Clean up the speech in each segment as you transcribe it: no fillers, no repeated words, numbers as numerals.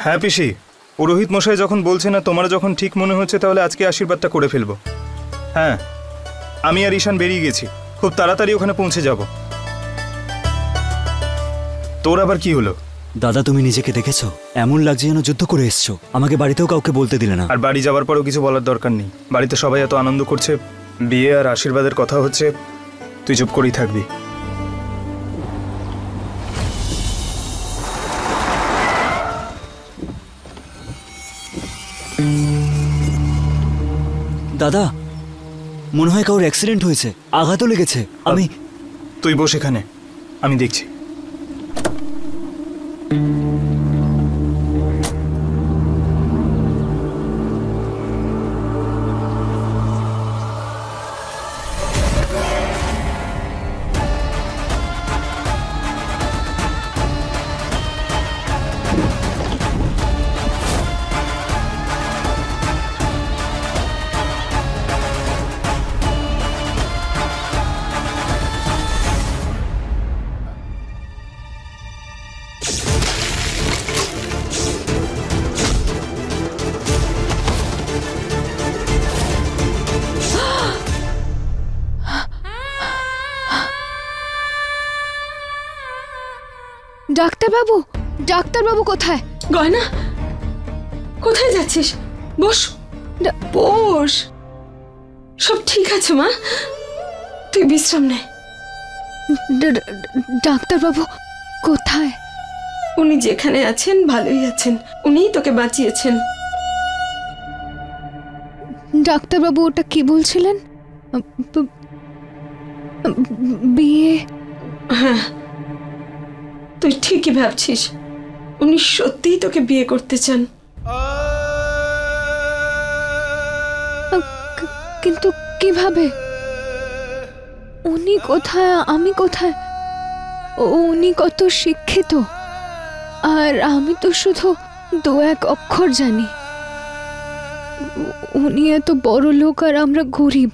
হ্যাঁ পিসি, পুরোহিত মশাই যখন বলছে না তোমার যখন ঠিক মনে হচ্ছে তাহলে আজকে আশীর্বাদটা করে ফেলবো। হ্যাঁ, আমি আর ঈশান বেরিয়ে গেছি, খুব তাড়াতাড়ি ওখানে পৌঁছে যাব। তোর আবার কি হলো? দাদা তুমি নিজেকে দেখেছো? এমন লাগছে যেন যুদ্ধ করে এসছো। আমাকে বাড়িতেও কাউকে বলতে দিলে না। আর বাড়ি যাওয়ার পরও কিছু বলার দরকার নেই। বাড়িতে সবাই এত আনন্দ করছে, বিয়ে আর আশীর্বাদের কথা হচ্ছে, তুই চুপ করেই থাকবি। দাদা মনে হয় কারোর অ্যাক্সিডেন্ট হয়েছে, আঘাতও লেগেছে। তুই বস এখানে, আমি দেখছি। ডাক্তারবাবু, ডাক্তারবাবু কোথায়? গয়না, কোথায় যাচ্ছিস? বস বস, সব ঠিক আছে মা, তুই বিশ্রাম নে। ডাক্তারবাবু কোথায়? উনি যেখানে আছেন ভালোই আছেন, উনিই তোকে বাঁচিয়েছেন। ডাক্তারবাবু ওটা কি বলছিলেন? বিয়ে? হ্যাঁ, তুই ঠিকই ভাবছিস, উনি সত্যিই তোকে বিয়ে করতে চান। কিন্তু কিভাবে? উনি কোথায়, আমি কোথায়? উনি কত শিক্ষিত আর আমি তো শুধু 2-1 অক্ষর জানি। উনি এত বড় লোক আর আমরা গরিব।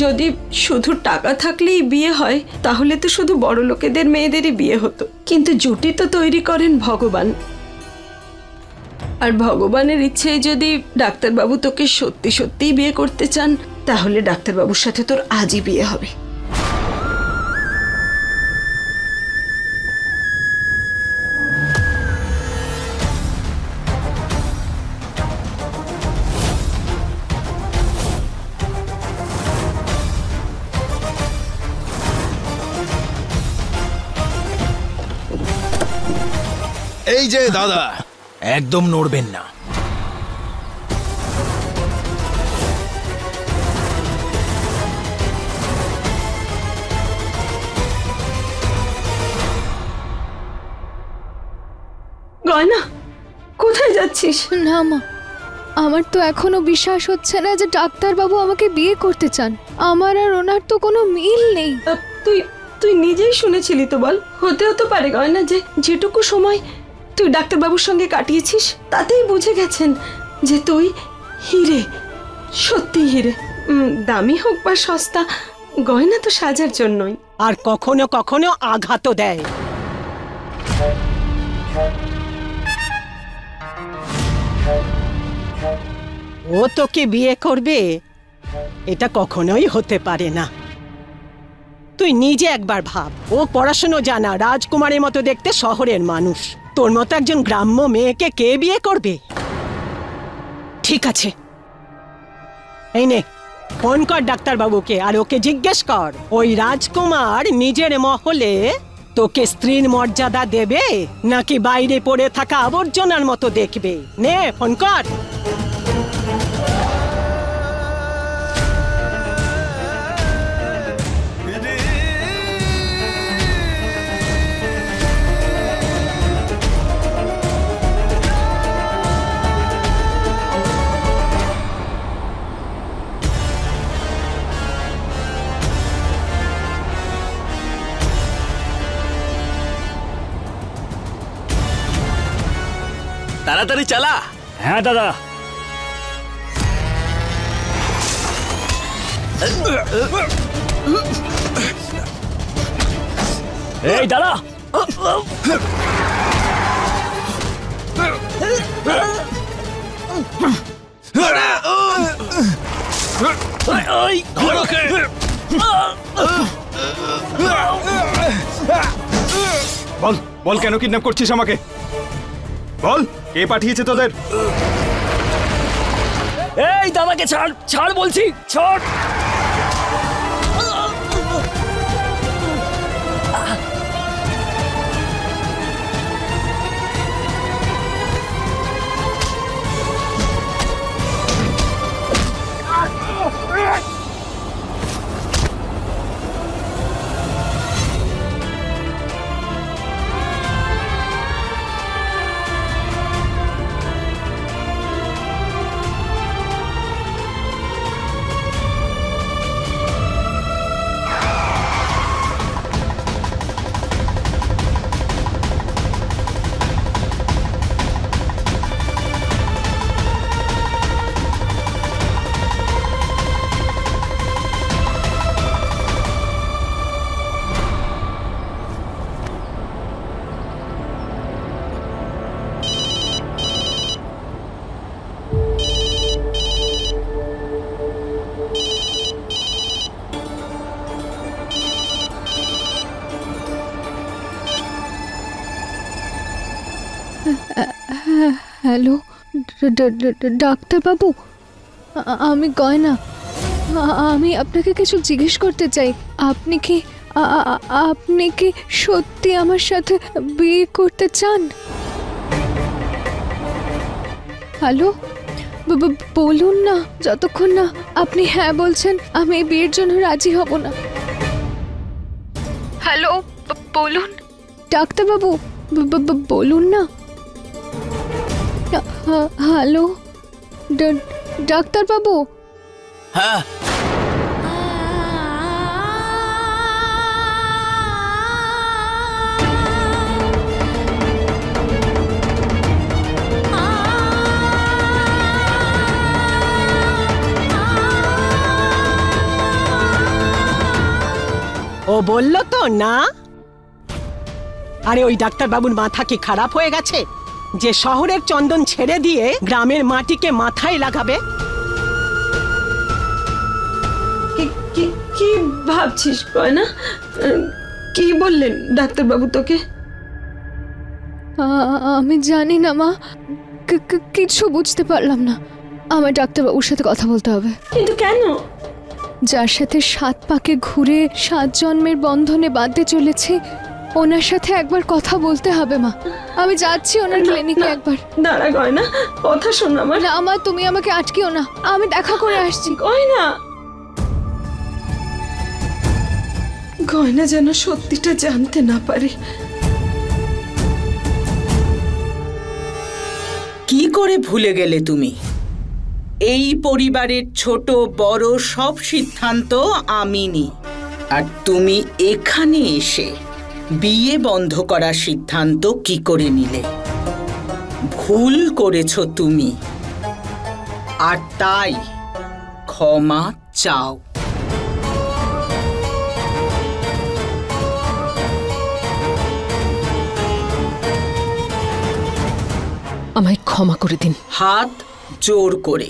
যদি শুধু টাকা থাকলেই বিয়ে হয় তাহলে তো শুধু বড় লোকেদের মেয়েদেরই বিয়ে হতো, কিন্তু জুটি তো তৈরি করেন ভগবান। আর ভগবানের ইচ্ছে যদি ডাক্তারবাবু তোকে সত্যি সত্যিই বিয়ে করতে চান তাহলে ডাক্তারবাবুর সাথে তোর আজই বিয়ে হবে। এই যে দাদা, একদম নড়বেন না। গয়না, কোথায় যাচ্ছিস? না মা, আমার তো এখনো বিশ্বাস হচ্ছে না যে ডাক্তারবাবু আমাকে বিয়ে করতে চান। আমার আর ওনার তো কোনো মিল নেই। তুই নিজেই শুনেছিলি তো, বল। হতেও তো পারে গয়না যে যেটুকু সময় তুই ডাক্তারবাবুর সঙ্গে কাটিয়েছিস তাতেই বুঝে গেছেন যে তুই হিরে, সত্যি হিরে। দামি হোক বা সস্তা, গয়না তো সাজার জন্যই। আর কখনো কখনো আঘাতও দেয়। ও তোকে বিয়ে করবে এটা কখনোই হতে পারে না। তুই নিজে একবার ভাব, ও পড়াশোনা জানা রাজকুমারের মতো দেখতে শহরের মানুষ, তোর মতো একজন গ্রাম্য মেয়েকে কে বিয়ে করবে? ঠিক আছে, এই নে ফোন কর ডাক্তারবাবুকে আর ওকে জিজ্ঞেস কর ওই রাজকুমার নিজের মহলে তোকে স্ত্রীর মর্যাদা দেবে নাকি বাইরে পড়ে থাকা আবর্জনার মতো দেখবে। নে ফোন কর। তাড়াতাড়ি চালা। হ্যাঁ দাদা। এই দাদা, বল বল, কেন কিডন্যাপ করছিস আমাকে? বল, কে পাঠিয়েছে তোদের? এই দাদাকে ছাড়, ছাড় বলছি, ছাড়। হ্যালো, ডাক্তারবাবু, আমি গয়না। আমি আপনাকে কিছু জিজ্ঞেস করতে চাই। আপনি কি সত্যি আমার সাথে বিয়ে করতে চান? হ্যালো, বলুন না। যতক্ষণ না আপনি হ্যাঁ বলছেন আমি এই বিয়ের জন্য রাজি হব না। হ্যালো, বলুন ডাক্তারবাবু, বলুন না। হ্যালো, ডাক্তারবাবু। হ্যাঁ, ও বললো তো না? আরে ওই ডাক্তারবাবুর মাথা কি খারাপ হয়ে গেছে যে শহরের চন্দন ছেড়ে দিয়ে গ্রামের মাটিকে মাথায় লাগাবে? কি ভাবছিস গয়না? কি বললেন ডাক্তারবাবু তোকে? আমি জানি না মা, কিছু বুঝতে পারলাম না। আমার ডাক্তারবাবুর সাথে কথা বলতে হবে। কিন্তু কেন? যার সাথে 7 পাকে ঘুরে 7 জন্মের বন্ধনে বাঁধতে চলেছি, ওনার সাথে একবার কথা বলতে হবে মা। আমি যাচ্ছি ওনার ক্লিনিকে একবার। দাঁড়া গয়না, কথা শোন আমার। না মা, তুমি আমাকে আটকিও না, আমি দেখা করে আসছি। গয়না, গয়না যেন সত্যিটা জানতে না পারে। কি করে ভুলে গেলে তুমি? এই পরিবারের ছোট বড় সব সিদ্ধান্ত আমি নিই, আর তুমি এখানে এসে বিয়ে বন্ধ করার সিদ্ধান্ত কি করে নিলে? ভুল করেছো তুমি, আর তাই ক্ষমা চাও। আমায় ক্ষমা করে দিন। হাত জোর করে।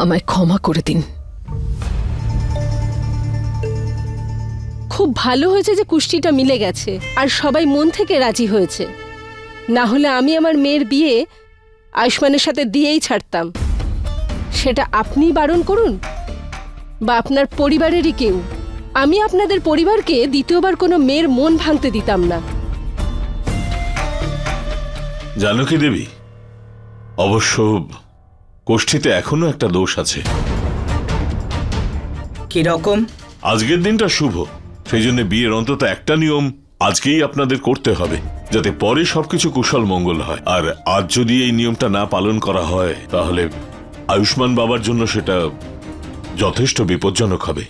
আমায় ক্ষমা করে দিন। খুব ভালো হয়েছে যে কুষ্টিটা মিলে গেছে আর সবাই মন থেকে রাজি হয়েছে। না হলে আমি আমার মেয়ের বিয়ে আয়ুষ্মানের সাথে দিয়েই ছাড়তাম। সেটা আপনিই বারণ করুন বা আপনার পরিবারেরই কেউ। আমি আপনাদের পরিবারকে দ্বিতীয়বার কোনো মেয়ের মন ভাঙতে দিতাম না। জানকী দেবী, অবশ্য কোষ্ঠীতে এখনো একটা দোষ আছে। কিরকম? আজকের দিনটা শুভ, সেই জন্য বিয়ের অন্তত একটা নিয়ম আজকেই আপনাদের করতে হবে, যাতে পরে সবকিছু কুশল মঙ্গল হয়। আর আজ যদি এই নিয়মটা না পালন করা হয় তাহলে আয়ুষ্মান বাবার জন্য সেটা যথেষ্ট বিপজ্জনক হবে।